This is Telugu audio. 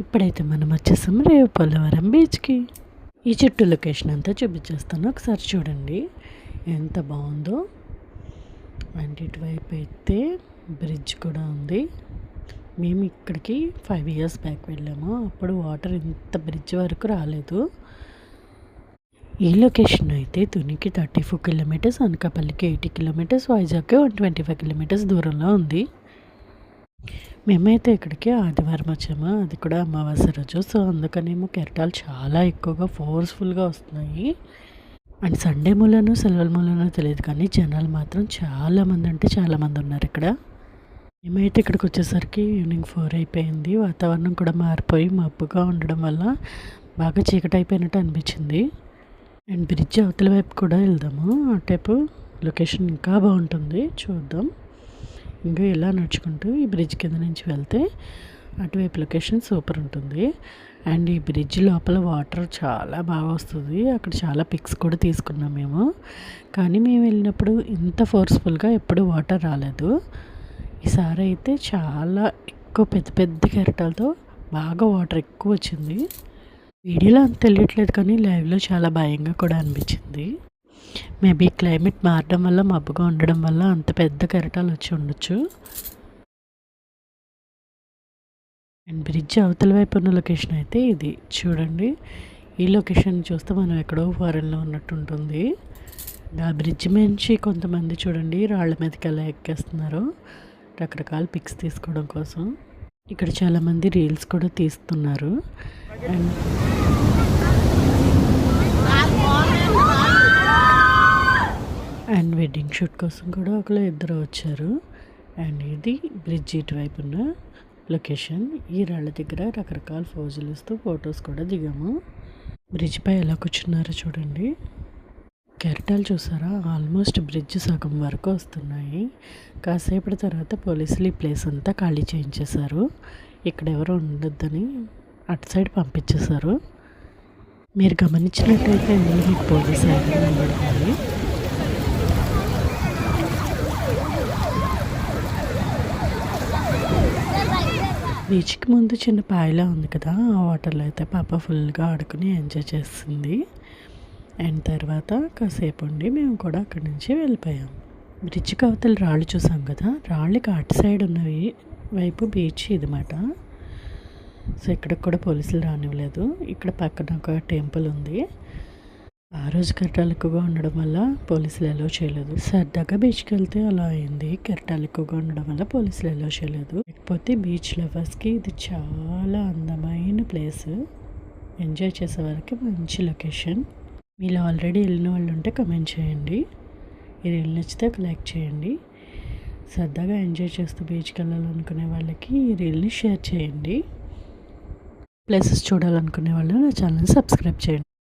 ఇప్పుడైతే మనం వచ్చేసాం రేవుపల్లవరం బీచ్కి. ఈ చుట్టూ లొకేషన్ అంతా చూపించేస్తాను, ఒకసారి చూడండి ఎంత బాగుందో. అండ్ ఇటువైపు అయితే బ్రిడ్జ్ కూడా ఉంది. మేము ఇక్కడికి 5 years బ్యాక్ వెళ్ళాము, అప్పుడు వాటర్ ఇంత బ్రిడ్జ్ వరకు రాలేదు. ఈ లొకేషన్ అయితే తునికి 34 kilometers, అనకాపల్లికి 80 kilometers, వైజాగ్కి 125 kilometers దూరంలో ఉంది. మేమైతే ఇక్కడికి ఆదివారం వచ్చాము, అది కూడా అమావాస్య రోజు. సో అందుకనేమో కెరటాలు చాలా ఎక్కువగా ఫోర్స్ఫుల్గా వస్తున్నాయి. అండ్ సండే మూలనో సెలవుల మూలనో తెలియదు, కానీ జనాలు మాత్రం చాలామంది అంటే చాలామంది ఉన్నారు ఇక్కడ. మేమైతే ఇక్కడికి వచ్చేసరికి ఈవినింగ్ 4 అయిపోయింది. వాతావరణం కూడా మారిపోయి మబ్బుగా ఉండడం వల్ల బాగా చీకటి అయిపోయినట్టు అనిపించింది. అండ్ బ్రిడ్జ్ అవతల వైపు కూడా వెళ్దాము, అటేపు లొకేషన్ ఇంకా బాగుంటుంది, చూద్దాం. ఇంకా ఇలా నడుచుకుంటూ ఈ బ్రిడ్జ్ కింద నుంచి వెళ్తే అటువైపు లొకేషన్ సూపర్ ఉంటుంది. అండ్ ఈ బ్రిడ్జ్ లోపల వాటర్ చాలా బాగా వస్తుంది. అక్కడ చాలా పిక్స్ కూడా తీసుకున్నాం మేము, కానీ మేము వెళ్ళినప్పుడు ఇంత ఫోర్స్ఫుల్గా ఎప్పుడు వాటర్ రాలేదు. ఈసారి అయితే చాలా ఎక్కువ పెద్ద పెద్ద కెరటాలతో బాగా వాటర్ ఎక్కువ వచ్చింది. వీడియోలో అంత తెలియట్లేదు, కానీ లైవ్లో చాలా భయంగా కూడా అనిపించింది. మేబీ క్లైమేట్ మారడం వల్ల, మబ్బుగా ఉండడం వల్ల అంత పెద్ద కెరటాలు వచ్చి ఉండొచ్చు. అండ్ బ్రిడ్జ్ అవతల వైపు ఉన్న లొకేషన్ అయితే ఇది చూడండి. ఈ లొకేషన్ చూస్తే మనం ఎక్కడో ఫారెన్లో ఉన్నట్టు ఉంటుంది. ఆ బ్రిడ్జ్ నుంచి కొంతమంది చూడండి రాళ్ళ మీదకి ఎలా ఎక్కేస్తున్నారు, రకరకాల పిక్స్ తీసుకోవడం కోసం. ఇక్కడ చాలామంది రీల్స్ కూడా తీస్తున్నారు. అండ్ వెడ్డింగ్ షూట్ కోసం కూడా ఒకరు ఇద్దరు వచ్చారు. అండ్ ఇది బ్రిడ్జ్ ఇటువైపు ఉన్న లొకేషన్. ఈ రాళ్ళ దగ్గర రకరకాల పోజులు ఇస్తూ ఫొటోస్ కూడా దిగాము. బ్రిడ్జ్ పై ఎలా కూర్చున్నారో చూడండి. కెరటాలు చూసారా, ఆల్మోస్ట్ బ్రిడ్జ్ సగం వరకు వస్తున్నాయి. కాసేపటి తర్వాత పోలీసులు ఈ ప్లేస్ అంతా ఖాళీ చేయించేశారు. ఇక్కడ ఎవరు ఉండొద్దని అటు సైడ్ పంపించేశారు. మీరు గమనించినట్టయితే మీకు పోలీసు నిలబడుతుంది. బీచ్కి ముందు చిన్న పాయలా ఉంది కదా, ఆ వాటర్లో అయితే పాప ఫుల్గా ఆడుకుని ఎంజాయ్ చేస్తుంది. అండ్ తర్వాత కాసేపు ఉండి మేము కూడా అక్కడి నుంచి వెళ్ళిపోయాం. బ్రిడ్జ్కి అవతల రాళ్ళు చూసాం కదా, రాళ్ళకి అటు సైడ్ ఉన్నవి వైపు బీచ్ ఇదన్నమాట. సో ఇక్కడికి కూడా పోలీసులు రానివ్వలేదు. ఇక్కడ పక్కన ఒక టెంపుల్ ఉంది. ఆ రోజు కెరటాలు ఎక్కువగా ఉండడం వల్ల పోలీసులు ఎలో చేయలేదు. సరదాగా బీచ్కి వెళ్తే అలా అయింది, కెరటాలు ఎక్కువగా ఉండడం వల్ల పోలీసులు ఎలో చేయలేదు. లేకపోతే బీచ్ లవర్స్కి ఇది చాలా అందమైన ప్లేస్, ఎంజాయ్ చేసే వారికి మంచి లొకేషన్. మీరు ఆల్రెడీ వెళ్ళిన వాళ్ళు ఉంటే కమెంట్ చేయండి. ఇది నచ్చితే ఒక లైక్ చేయండి. సరదాగా ఎంజాయ్ చేస్తూ బీచ్కి వెళ్ళాలనుకునే వాళ్ళకి ఈ రీల్ని షేర్ చేయండి. ప్లేసెస్ చూడాలనుకునే వాళ్ళు నా ఛానల్ని సబ్స్క్రైబ్ చేయండి.